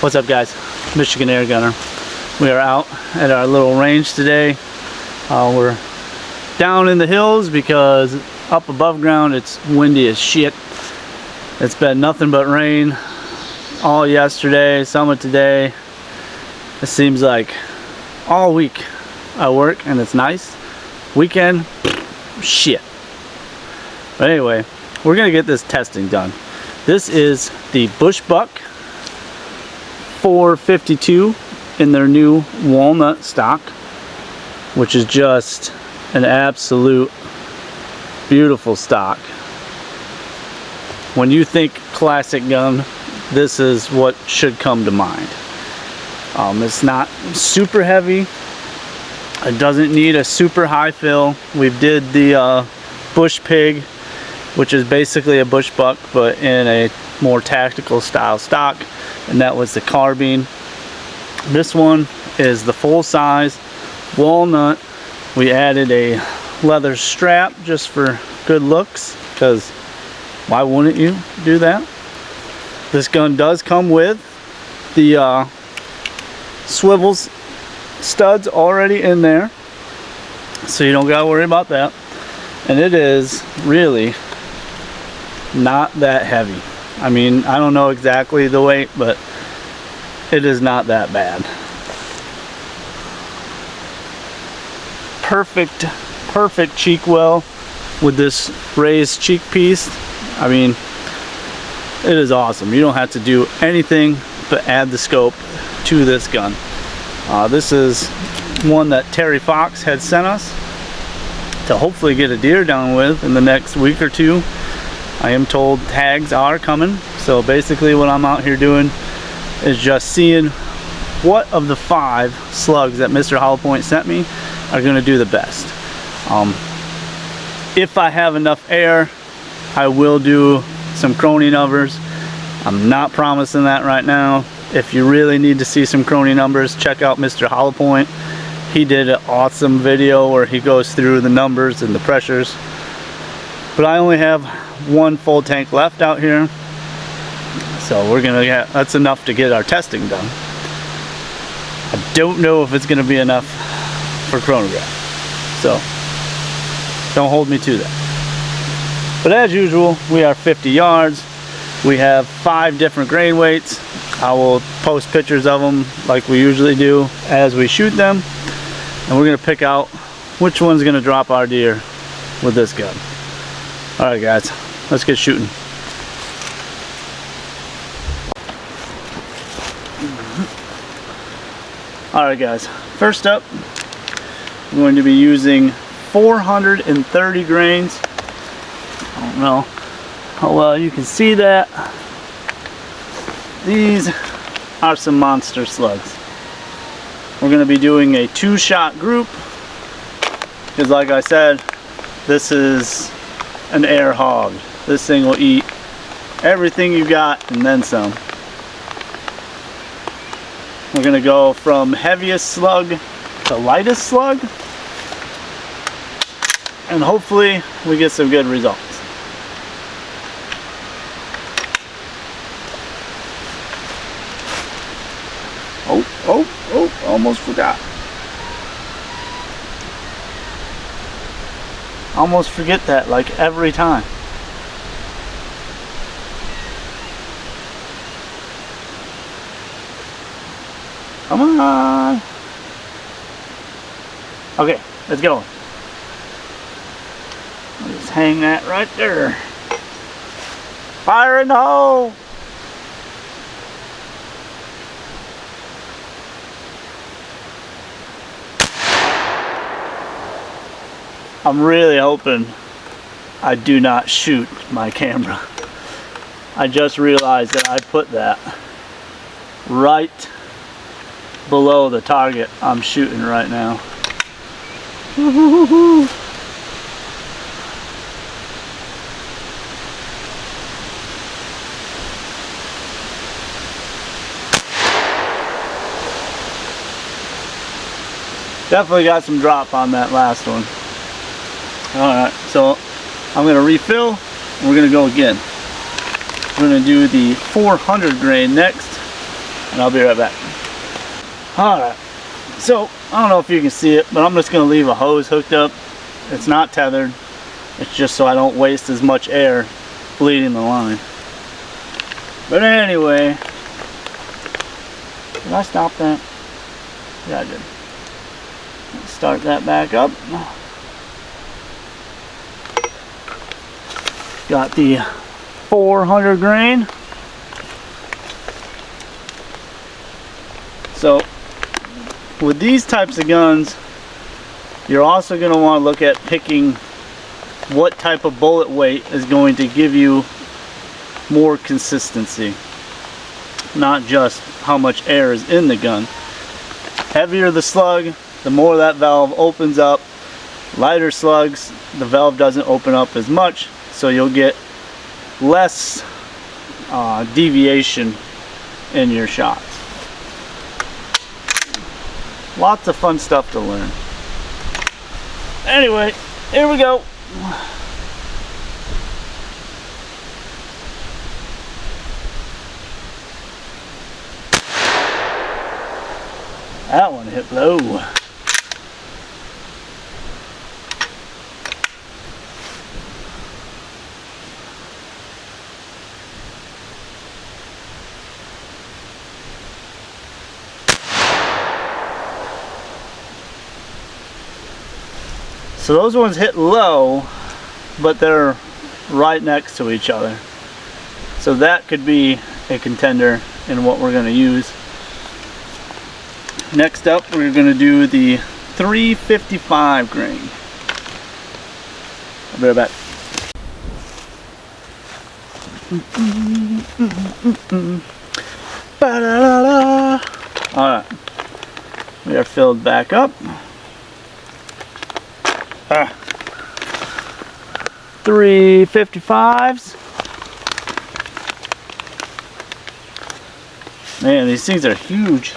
What's up, guys? Michigan Air Gunner. We are out at our little range today. We're down in the hills because up above ground it's windy as shit. It's been nothing but rain all yesterday, some of today. It seems like all week I work and it's nice. Weekend, shit. But anyway, we're gonna get this testing done. This is the Bush Buck 452 in their new walnut stock, which is just an absolute beautiful stock. When you think classic gun, this is what should come to mind. It's not super heavy. It doesn't need a super high fill. We did the Bush Pig, which is basically a Bush Buck but in a more tactical style stock, and that was the carbine. This one is the full size walnut. We added a leather strap just for good looks, because why wouldn't you do that? This gun does come with the swivels studs already in there, so you don't gotta worry about that. And it is really not that heavy. I mean, I don't know exactly the weight, but it is not that bad. Perfect cheek well with this raised cheek piece. I mean, it is awesome. You don't have to do anything but add the scope to this gun. This is one that Terry Fox had sent us to hopefully get a deer down with in the next week or two. I am told tags are coming, so basically what I'm out here doing is just seeing what of the 5 slugs that Mr. Hollow sent me are going to do the best. If I have enough air, I will do some crony numbers. I'm not promising that right now. If you really need to see some crony numbers, check out Mr. Hollow. He did an awesome video where he goes through the numbers and the pressures. But I only have 1 full tank left out here, so we're gonna get, that's enough to get our testing done. I don't know if it's gonna be enough for chronograph, so don't hold me to that. But as usual, we are 50 yards. We have 5 different grain weights. I will post pictures of them like we usually do as we shoot them, and we're gonna pick out which one's gonna drop our deer with this gun. All right, guys, let's get shooting. All right, guys, first up, I'm going to be using 430 grains. I don't know how well you can see that. These are some monster slugs. We're going to be doing a 2-shot group, because like I said, this is an air hog. This thing will eat everything you got and then some. We're gonna go from heaviest slug to lightest slug, and hopefully we get some good results. Oh, almost forgot. Almost forget that like every time. Come on. Okay, let's go. Just hang that right there. Fire in the hole. I'm really hoping I do not shoot my camera. I just realized that I put that right below the target I'm shooting right now. Definitely got some drop on that last one. Alright, so I'm going to refill and we're going to go again. We're going to do the 400 grain next. and I'll be right back. Alright, so I don't know if you can see it, but I'm just going to leave a hose hooked up. It's not tethered. It's just so I don't waste as much air bleeding the line. But anyway, did I stop that? Yeah, I did. Let's start that back up. Got the 400 grain. So with these types of guns, you're also going to want to look at picking what type of bullet weight is going to give you more consistency, not just how much air is in the gun. Heavier the slug, the more that valve opens up. Lighter slugs, the valve doesn't open up as much, so you'll get less deviation in your shots. Lots of fun stuff to learn. Anyway, here we go. That one hit low. So those ones hit low, but they're right next to each other. So that could be a contender in what we're going to use. Next up, we're going to do the 355 grain. I'll be right back. Alright, we are filled back up. 355s. Man, these things are huge.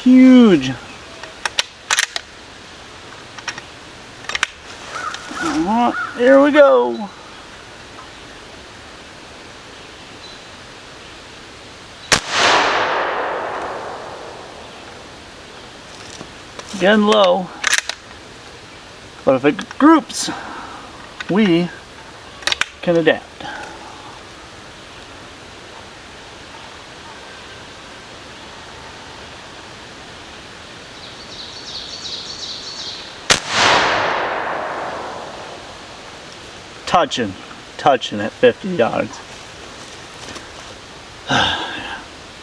Huge. Here we go. Getting low. But if it groups, we can adapt. Touching at 50 yards.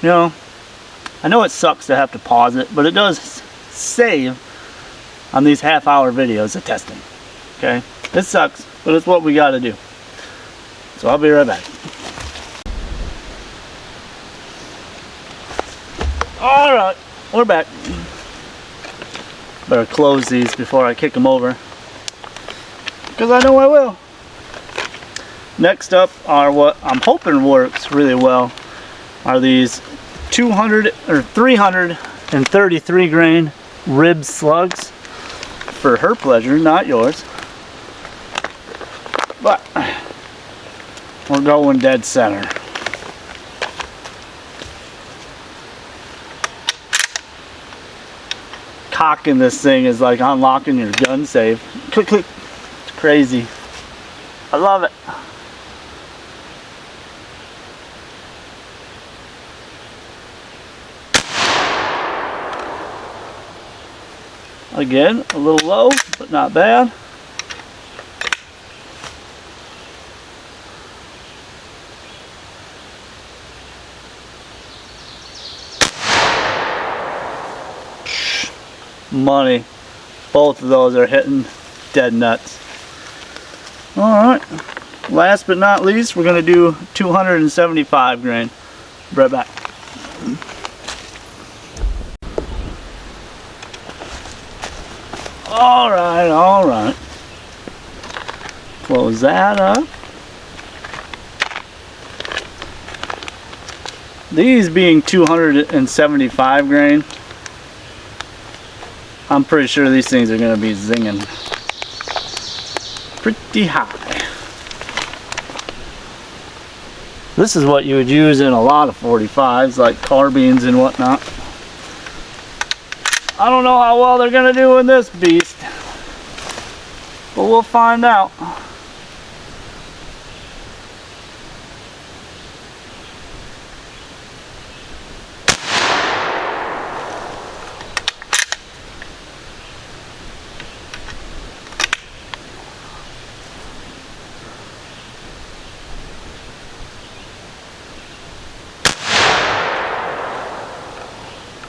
You know, I know it sucks to have to pause it, but it does save on these half-hour videos of testing. Okay, it sucks, but it's what we got to do. So I'll be right back. All right, we're back. Better close these before I kick them over, because I know I will. Next up are what I'm hoping works really well are these 200 or 333 grain rib slugs, for her pleasure, not yours. But we're going dead center. Cocking this thing is like unlocking your gun safe. Click, click. It's crazy. I love it. Again, a little low, but not bad. Money. Both of those are hitting dead nuts. Alright, last but not least, we're going to do 275 grain. Right back. Alright. Close that up. These being 275 grain, I'm pretty sure these things are going to be zinging pretty high. This is what you would use in a lot of 45s, like carbines and whatnot. I don't know how well they're gonna do in this beast, but we'll find out.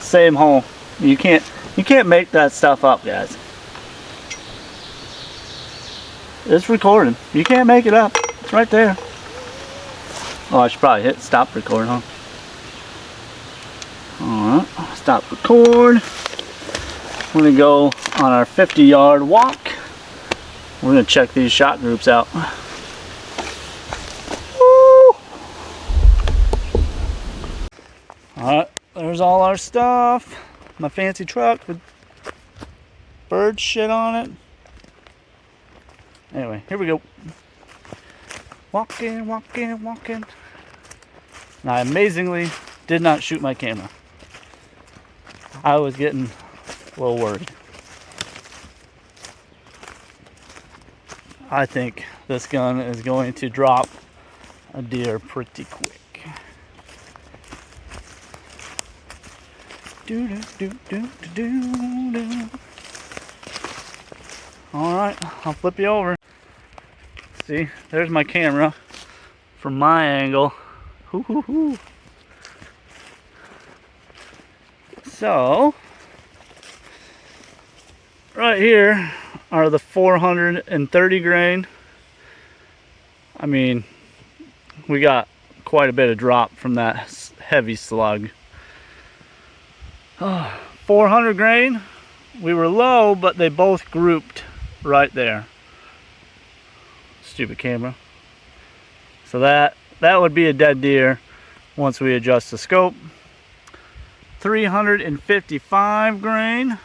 Same hole. You can't make that stuff up, guys. It's recording. You can't make it up. It's right there. Oh, I should probably hit stop record, huh? Alright, stop record. We're gonna go on our 50-yard walk. We're gonna check these shot groups out. Woo! Alright, there's all our stuff. My fancy truck with bird shit on it. Anyway, here we go. Walking, walking, walking. Now, I amazingly did not shoot my camera. I was getting a little worried. I think this gun is going to drop a deer pretty quick. Do do do do do do. All right, I'll flip you over. See, there's my camera from my angle. Hoo hoo hoo. So, right here are the 430 grain. I mean, we got quite a bit of drop from that heavy slug. 400 grain, we were low, but they both grouped right there. Stupid camera. So that would be a dead deer once we adjust the scope. 355 grain.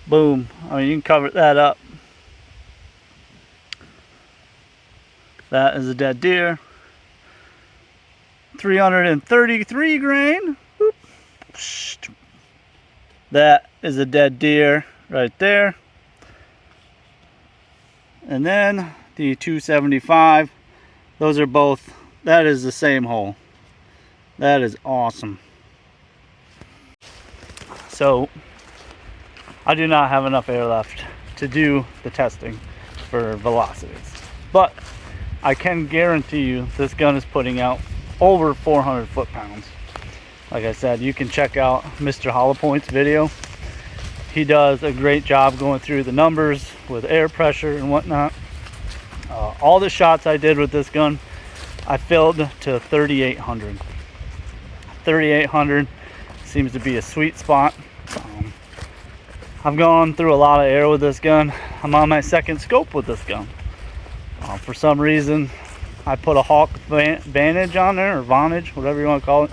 Boom. I mean, you can cover that up. That is a dead deer. 333 grain. Boop. That is a dead deer right there. And then the 275, those are both, that is the same hole. That is awesome. So I do not have enough air left to do the testing for velocities, but I can guarantee you this gun is putting out over 400 foot-pounds. Like I said, you can check out Mr. Hollow's video. He does a great job going through the numbers with air pressure and whatnot. All the shots I did with this gun, I filled to 3,800. 3,800 seems to be a sweet spot. I've gone through a lot of air with this gun. I'm on my second scope with this gun. For some reason, I put a Hawk Vantage on there, or Vonage, whatever you want to call it.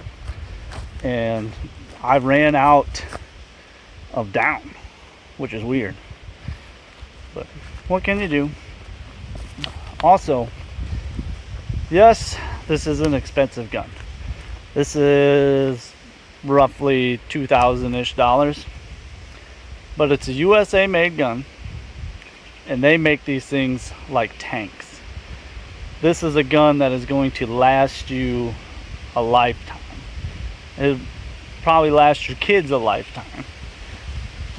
And I ran out of down, which is weird, but what can you do? Also, yes, this is an expensive gun. This is roughly $2,000-ish, but it's a USA made gun, and they make these things like tanks. This is a gun that is going to last you a lifetime. It'll probably last your kids a lifetime.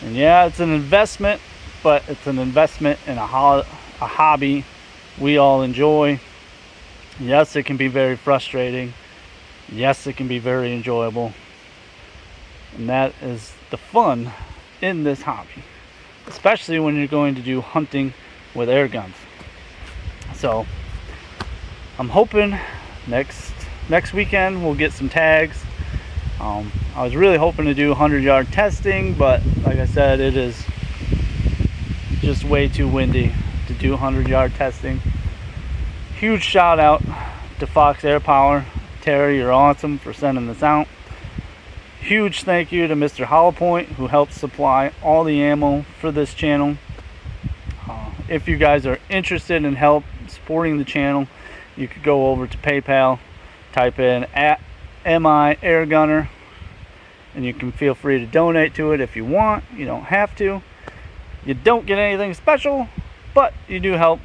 And yeah, it's an investment, but it's an investment in a hobby we all enjoy. Yes, it can be very frustrating. Yes, it can be very enjoyable. And that is the fun in this hobby, especially when you're going to do hunting with air guns. So I'm hoping next weekend we'll get some tags. I was really hoping to do 100-yard testing, but like I said, it is just way too windy to do 100-yard testing. Huge shout out to Fox Air Power. Terry, you're awesome for sending this out. Huge thank you to Mr. Hollow, who helps supply all the ammo for this channel. If you guys are interested in help supporting the channel, you could go over to PayPal. type in @mi air gunner, and you can feel free to donate to it if you want. You don't have to. You don't get anything special, but you do help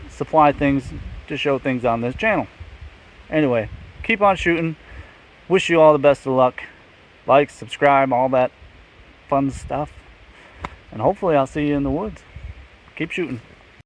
supply things to show things on this channel. Anyway, keep on shooting. Wish you all the best of luck. Like, subscribe, all that fun stuff. And hopefully I'll see you in the woods. Keep shooting.